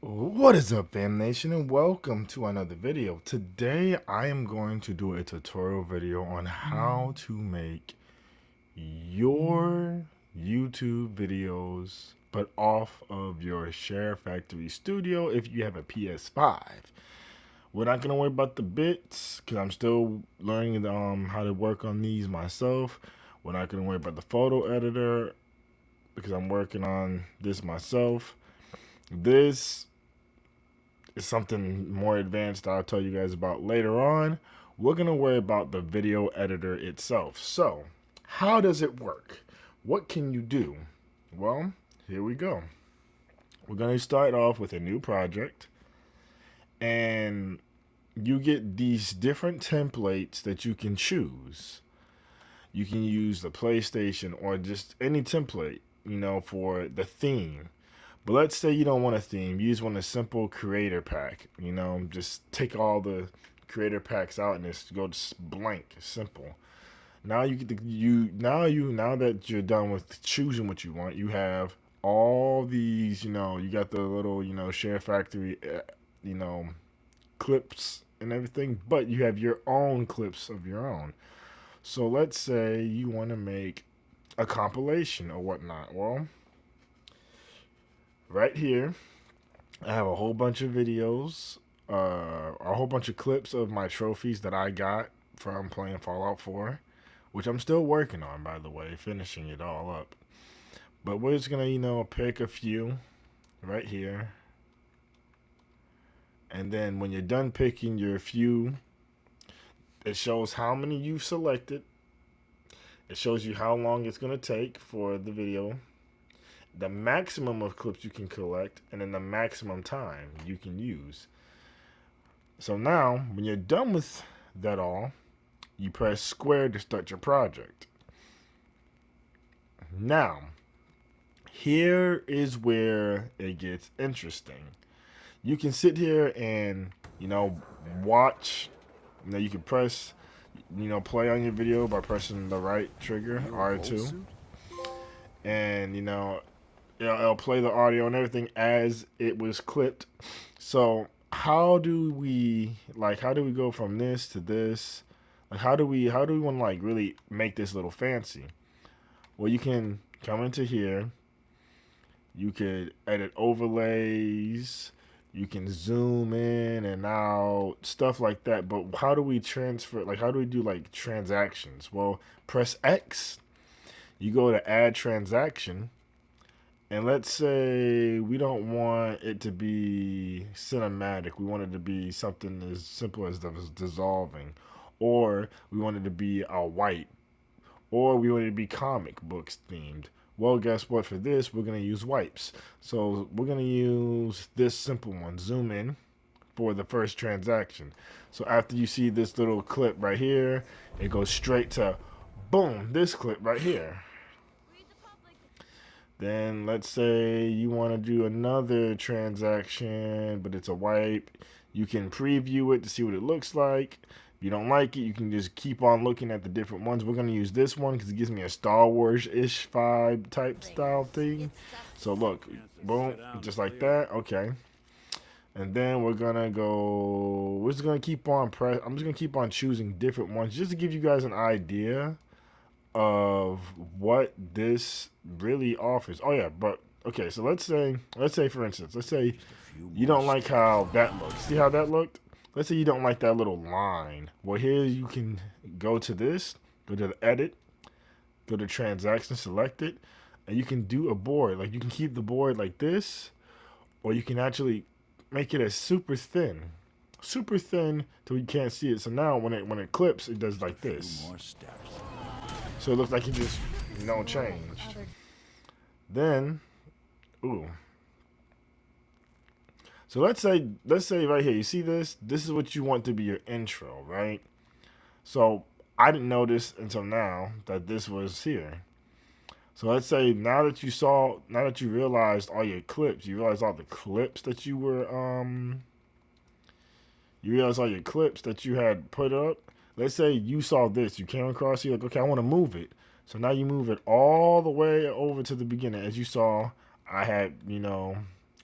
What is up, fam nation, and welcome to another video. Today I am going to do a tutorial video on how to make your YouTube videos but off of your ShareFactory studio if you have a PS5. We're not gonna worry about the bits because I'm still learning how to work on these myself. We're not gonna worry about the photo editor because I'm working on this myself. This is something more advanced that I'll tell you guys about later on. We're going to worry about the video editor itself. So, how does it work? What can you do? Well, here we go. We're going to start off with a new project, and you get these different templates that you can choose. You can use the PlayStation or just any template, for the theme. But let's say you don't want a theme. You just want a simple creator pack. Just take all the creator packs out and just go blank, simple. Now you get now that you're done with choosing what you want, you have all these. You got the little Share Factory, you know clips and everything, but you have your own clips of your own. So let's say you want to make a compilation or whatnot. Well, right here I have a whole bunch of videos, a whole bunch of clips of my trophies that I got from playing Fallout 4, which I'm still working on, by the way, finishing it all up. But we're just gonna, pick a few right here. And then when you're done picking your few, it shows how many you've selected. It shows you how long it's gonna take for the video, the maximum of clips you can collect, and then the maximum time you can use. So now, when you're done with that all, you press square to start your project. Now, here is where it gets interesting. You can sit here and, watch. You can press, play on your video by pressing the right trigger, R2. And, it'll play the audio and everything as it was clipped. So, how do we go from this to this? Like how do we want to really make this little fancy? Well, you can come into here. You could edit overlays. You can zoom in and out, stuff like that. But how do we transfer? Like, how do we do transactions? Well, press X. You go to add transaction. And let's say we don't want it to be cinematic. We want it to be something as simple as dissolving. Or we want it to be a white, or we want it to be comic books themed. Well, guess what? For this, we're going to use wipes. So we're going to use this simple one, zoom in, for the first transaction. So after you see this little clip right here, it goes straight to, boom, this clip right here. Then let's say you want to do another transaction, but it's a wipe. You can preview it to see what it looks like. If you don't like it, you can just keep on looking at the different ones. We're going to use this one because it gives me a Star Wars-ish vibe type style thing. So look, boom, just like that. Okay. And then we're just going to keep on I'm just going to keep on choosing different ones just to give you guys an idea of what this really offers. Oh yeah, but okay, so let's say for instance, let's say you don't like how that looks. See how that looked? Let's say you don't like that little line. Well, here you can go to this, go to the edit, go to transaction, select it, and you can do a board. Like you can keep the board like this, or you can actually make it as super thin till you can't see it. So now when it clips, it does like this. So it looks like it just changed. Then, ooh. So let's say right here, you see this? This is what you want to be your intro, right? So I didn't notice until now that this was here. So let's say now that you realized all your clips, you realize all the clips that you realize all your clips that you had put up. Let's say you saw this, you came across, you're like, okay, I want to move it. So now you move it all the way over to the beginning. As you saw, I had,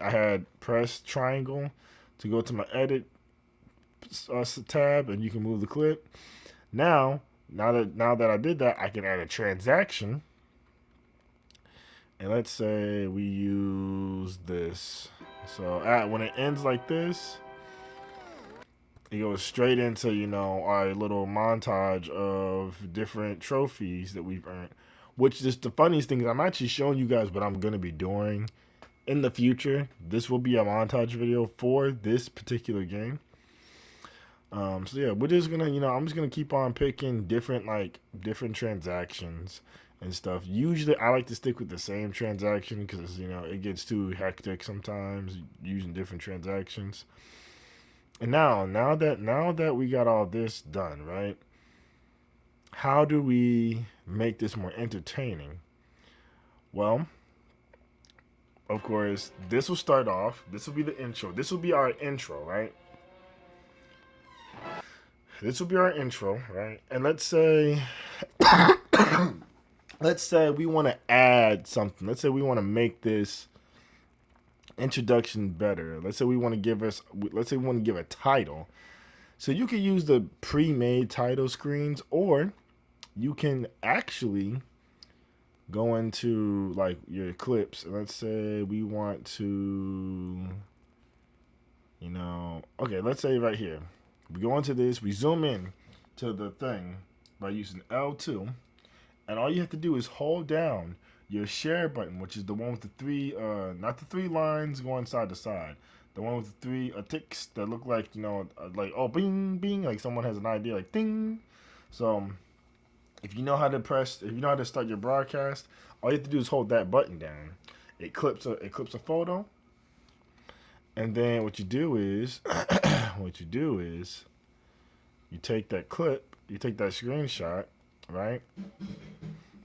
I had pressed triangle to go to my edit tab, and you can move the clip. Now that I did that, I can add a transaction, and let's say we use this. So when it ends like this, it goes straight into our little montage of different trophies that we've earned. Which is the funniest thing is I'm actually showing you guys what I'm gonna be doing in the future. This will be a montage video for this particular game. So yeah, we're just gonna, I'm just gonna keep on picking different transactions and stuff. Usually, I like to stick with the same transaction because it gets too hectic sometimes using different transactions. And now that we got all this done, right? How do we make this more entertaining? Well, of course, this will start off. This will be the intro. This will be our intro, right? This will be our intro, right? And let's say let's say we want to add something. Let's say we want to make this introduction better. Let's say we want to give a title. So you can use the pre-made title screens, or you can actually go into like your clips. And let's say we want to, okay, let's say right here. We go into this, we zoom in to the thing by using L2. And all you have to do is hold down your share button, which is the one with the three, not the three lines going side to side. The one with the three ticks that look like, like, oh, bing, bing, like someone has an idea, like, ding. So, if you know how to start your broadcast, all you have to do is hold that button down. It clips a photo, and then what you do is, you take that clip, you take that screenshot, right?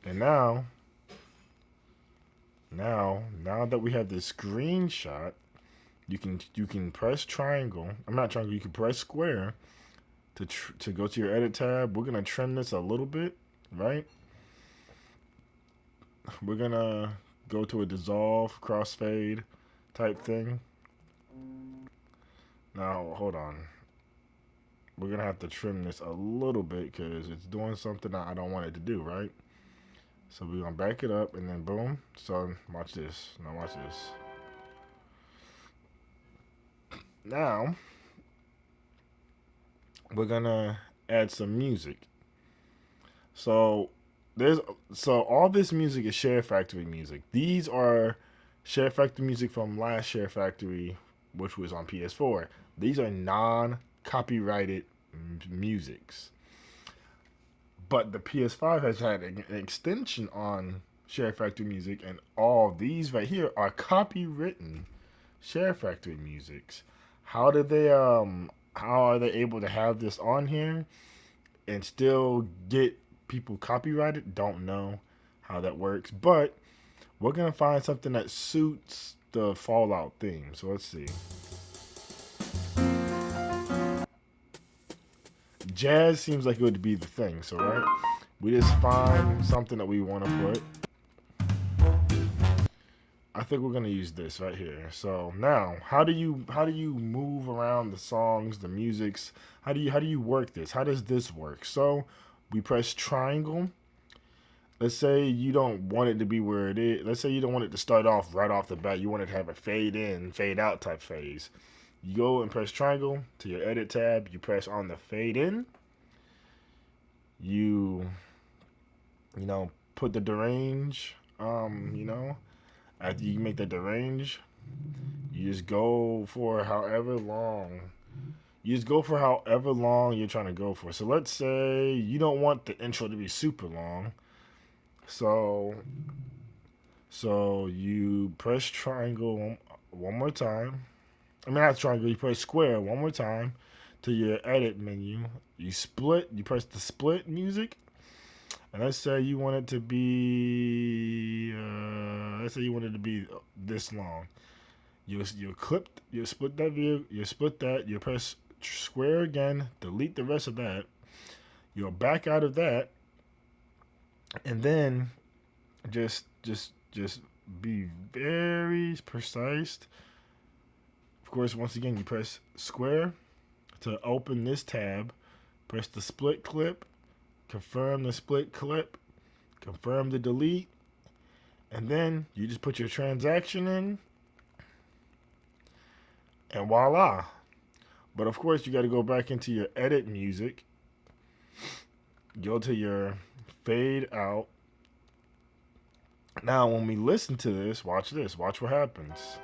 And now that we have this screenshot, you can press triangle. I'm not triangle. You can press square to go to your edit tab. We're gonna trim this a little bit, right? We're gonna go to a dissolve, crossfade type thing. Now hold on. We're gonna have to trim this a little bit because it's doing something that I don't want it to do, right? So we're gonna back it up and then boom. So watch this. Now watch this. Now we're gonna add some music. So there's all this music is ShareFactory music. These are ShareFactory music from last ShareFactory, which was on PS4. These are non-copyrighted musics. But the PS5 has had an extension on ShareFactory music, and all these right here are copywritten ShareFactory musics. How did they how are they able to have this on here and still get people copyrighted? Don't know how that works, but we're gonna find something that suits the Fallout theme. So let's see. Jazz seems like it would be the thing. So right, we just find something that we want to put. I think we're gonna use this right here. So now, how do you move around the songs, the musics? How do you work this? How does this work? So we press triangle. Let's say you don't want it to be where it is. Let's say you don't want it to start off right off the bat. You want it to have a fade in, fade out type phase. You go and press triangle to your edit tab. You press on the fade in. You put the derange. After you make the derange, you just go for however long. You just go for however long you're trying to go for. So let's say you don't want the intro to be super long. So you press triangle one more time. I mean, not triangle. You press square one more time to your edit menu. You press the split music. And let's say you want it to be, let's say you want it to be this long. You split that view, you split that, you press square again, delete the rest of that. You'll back out of that, and then just be very precise course, once again, you press square to open this tab. Press the split clip, confirm the split clip, confirm the delete, and then you just put your transaction in, and voila. But of course, you got to go back into your edit music, go to your fade out. Now, when we listen to this, watch this. Watch what happens.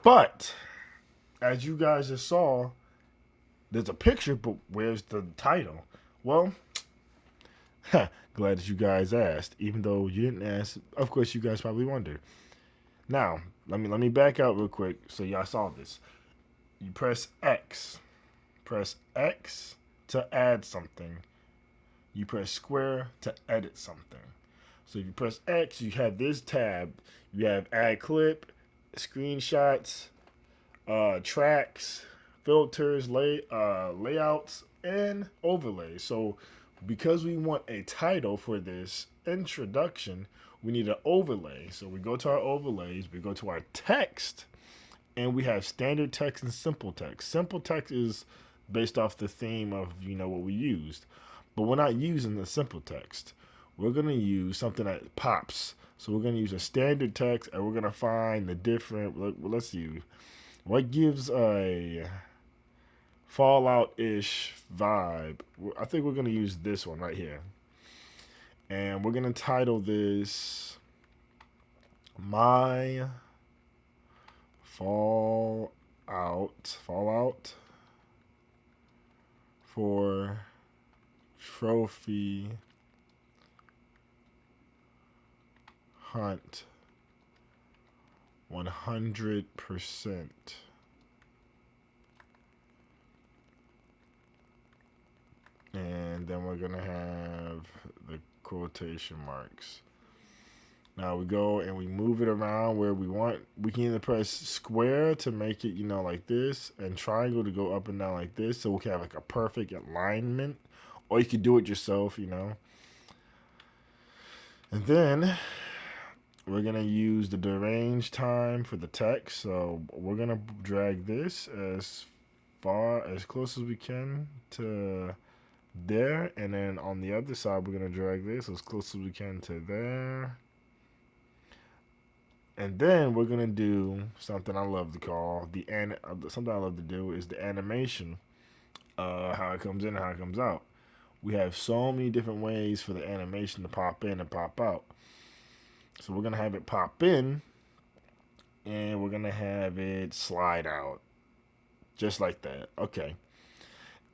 But as you guys just saw, there's a picture, but where's the title? Well, glad that you guys asked, even though you didn't ask. Of course, you guys probably wondered. Now, let me back out real quick so y'all saw this. You press X. Press X to add something. You press square to edit something. So if you press X, you have this tab. You have add clip, screenshots, tracks, filters, layouts, and overlays. So because we want a title for this introduction, we need an overlay. So we go to our overlays, we go to our text, and we have standard text and simple text. Simple text is based off the theme of what we used, but we're not using the simple text. We're gonna use something that pops. So we're gonna use a standard text, and we're gonna find the different. Let's see what gives a Fallout-ish vibe. I think we're gonna use this one right here, and we're gonna title this "My Fallout for Trophy Hunt 100%." And then we're gonna have the quotation marks. Now we go and we move it around where we want. We can either press square to make it, like this, and triangle to go up and down like this, so we can have like a perfect alignment. Or you could do it yourself, And then we're gonna use the derange time for the text. So we're gonna drag this as close as we can to there, and then on the other side we're gonna drag this as close as we can to there. And then we're gonna do something I love to call something I love to do is the animation, how it comes in and how it comes out. We have so many different ways for the animation to pop in and pop out. So we're gonna have it pop in, and we're gonna have it slide out, just like that. Okay.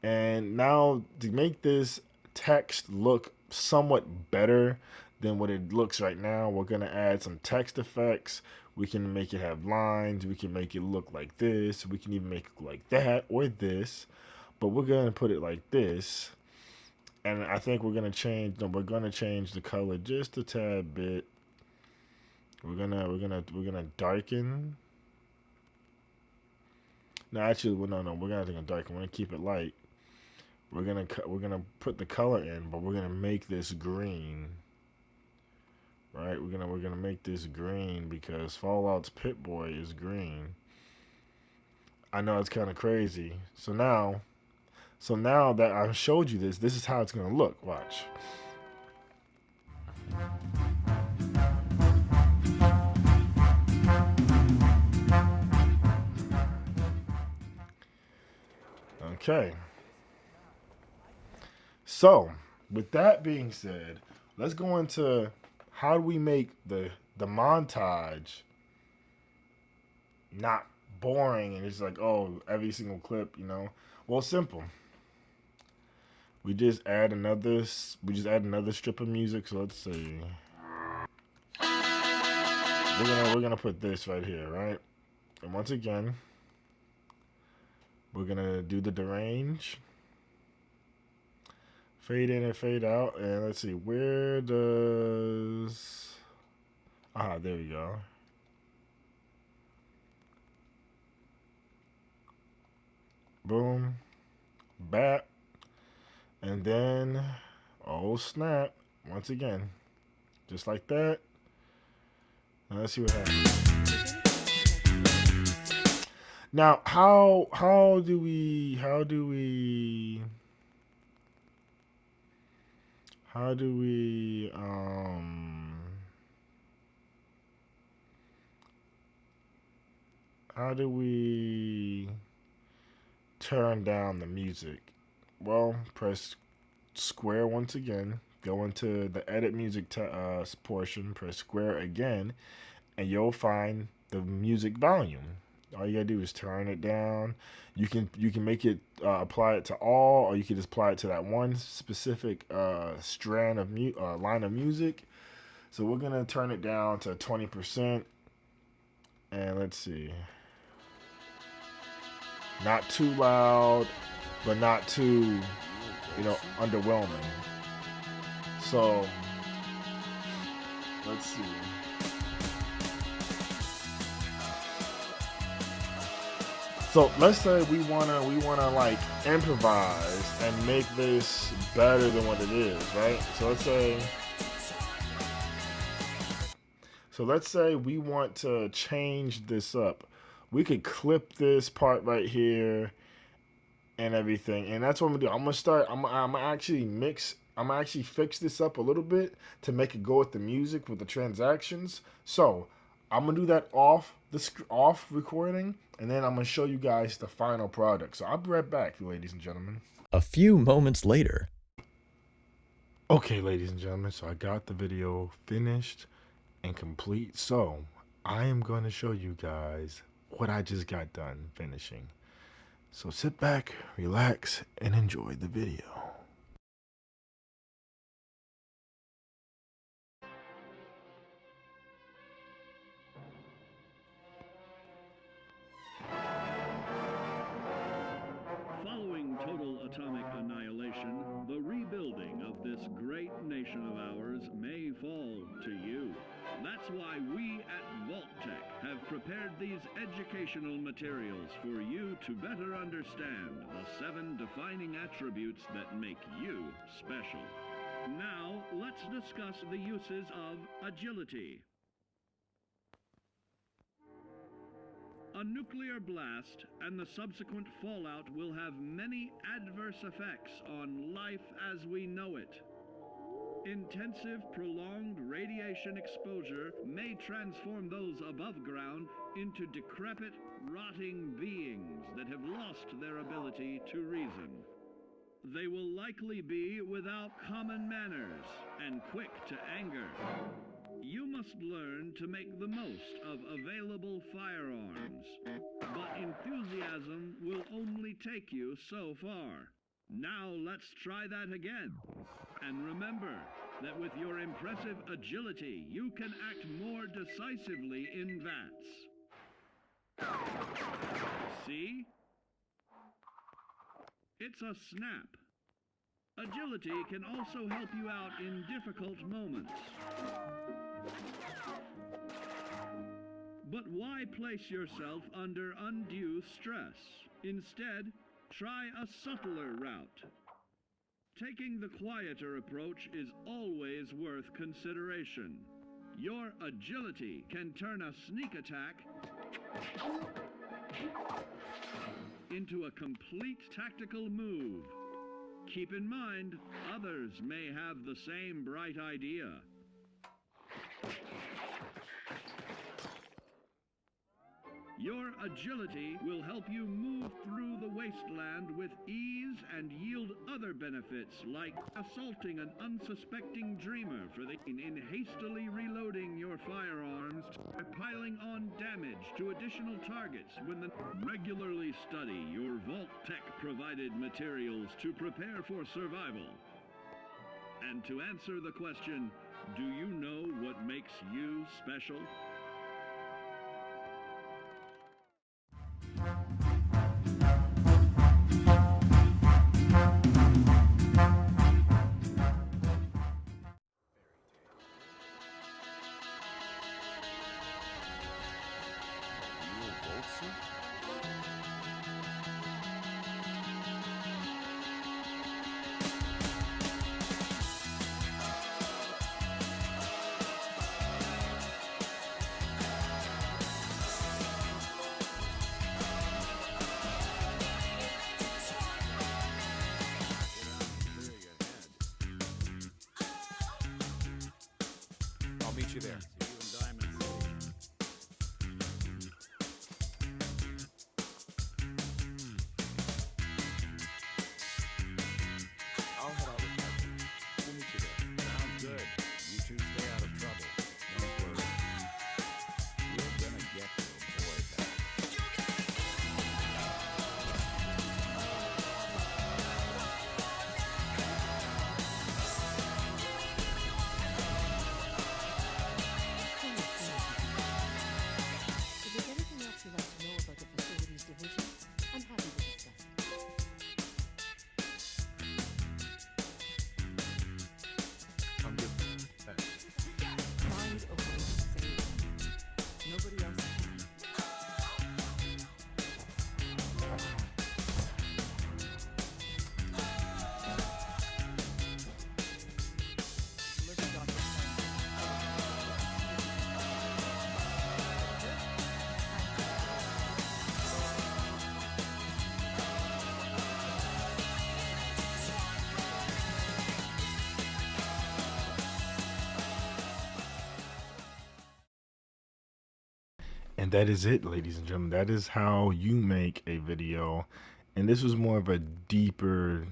And now to make this text look somewhat better than what it looks right now, we're going to add some text effects. We can make it have lines. We can make it look like this. We can even make it like that or this. But we're going to put it like this. And I think we're going to change the color just a tad bit. We're gonna darken. No, actually, well, no, we're gonna darken. We're gonna keep it light. We're gonna put the color in, but we're gonna make this green, right? We're gonna make this green because Fallout's Pip-Boy is green. I know it's kind of crazy. So now that I showed you this is how it's gonna look. Watch. Okay. So with that being said, let's go into how do we make the montage not boring and it's like, oh, every single clip. Well, simple. We just add another strip of music. So let's see. We're gonna put this right here, right? And once again, we're gonna do the derange, fade in and fade out, and let's see where does there we go. Boom, bat. And then, oh snap, once again, just like that. Now let's see what happens. Now, how do we how do we turn down the music? Well, press square once again. Go into the edit music portion. Press square again, and you'll find the music volume. All you gotta do is turn it down. You can make it apply it to all, or you can just apply it to that one specific strand of line of music. So we're gonna turn it down to 20%, and let's see, not too loud, but not too, underwhelming. So let's see. So let's say we wanna like improvise and make this better than what it is, right? So let's say we want to change this up. We could clip this part right here and everything, and that's what I'm gonna do. I'm gonna actually fix this up a little bit to make it go with the music with the transactions. So I'm gonna do that off recording, and then I'm gonna show you guys the final product. So I'll be right back, ladies and gentlemen. A few moments later. Okay, ladies and gentlemen, so I got the video finished and complete. So I am going to show you guys what I just got done finishing. So sit back, relax, and enjoy the video. Following total atomic annihilation, the rebuilding of this great nation of ours may fall to you. That's why we at Vault-Tec have prepared these educational materials for you to better understand the 7 defining attributes that make you special. Now, let's discuss the uses of agility. A nuclear blast and the subsequent fallout will have many adverse effects on life as we know it. Intensive, prolonged radiation exposure may transform those above ground into decrepit, rotting beings that have lost their ability to reason. They will likely be without common manners and quick to anger. You must learn to make the most of available firearms, but enthusiasm will only take you so far. Now let's try that again. And remember that with your impressive agility, you can act more decisively in VATS. See? It's a snap. Agility can also help you out in difficult moments. But why place yourself under undue stress? Instead, try a subtler route. Taking the quieter approach is always worth consideration. Your agility can turn a sneak attack into a complete tactical move. Keep in mind, others may have the same bright idea. Your agility will help you move through the wasteland with ease and yield other benefits like assaulting an unsuspecting dreamer in hastily reloading your firearms, or piling on damage to additional targets regularly study your Vault-Tec provided materials to prepare for survival. And to answer the question, do you know what makes you special? meet you there. See you in Diamond City. I'll head out with Martin. We'll meet you there. Sounds good. You two stay out of trouble. Don't worry. We're gonna get your boy back. If there's anything else you'd like to know about the facilities division, I'm happy to discuss it. I'm good. Thanks. Find a way to save them. Nobody else can. Delivery doctor And that is it, ladies and gentlemen. That is how you make a video. And this was more of a deeper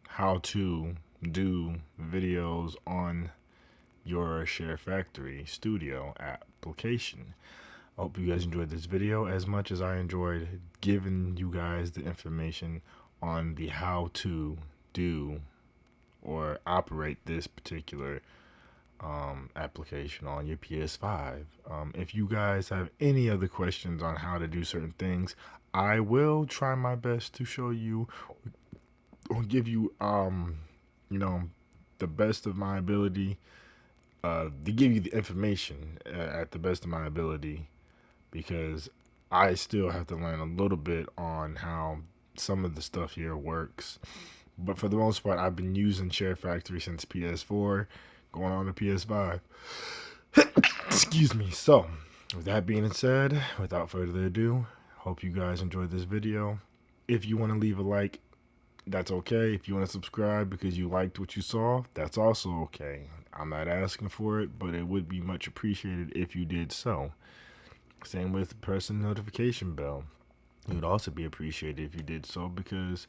how to do videos on your ShareFactory Studio application. I hope you guys enjoyed this video as much as I enjoyed giving you guys the information on the how to do or operate this particular application on your PS5. If you guys have any other questions on how to do certain things, I will try my best to show you or give you, you know, the best of my ability, to give you the information at the best of my ability, because I still have to learn a little bit on how some of the stuff here works. But for the most part, I've been using ShareFactory since PS4, going on to PS5. Excuse me. So, with that being said, without further ado, hope you guys enjoyed this video. If you want to leave a like, that's okay. If you want to subscribe because you liked what you saw, that's also okay. I'm not asking for it, but it would be much appreciated if you did so. Same with pressing the notification bell. It would also be appreciated if you did so, because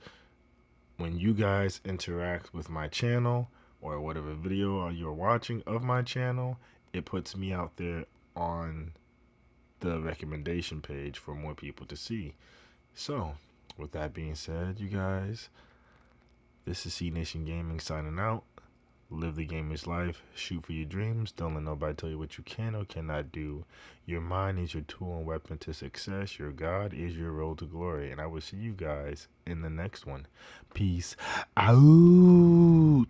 when you guys interact with my channel or whatever video you're watching of my channel, it puts me out there on the recommendation page for more people to see. So, with that being said, you guys, this is C Nation Gaming signing out. Live the gamer's life, shoot for your dreams, don't let nobody tell you what you can or cannot do. Your mind is your tool and weapon to success. Your God is your road to glory. And I will see you guys in the next one. Peace out.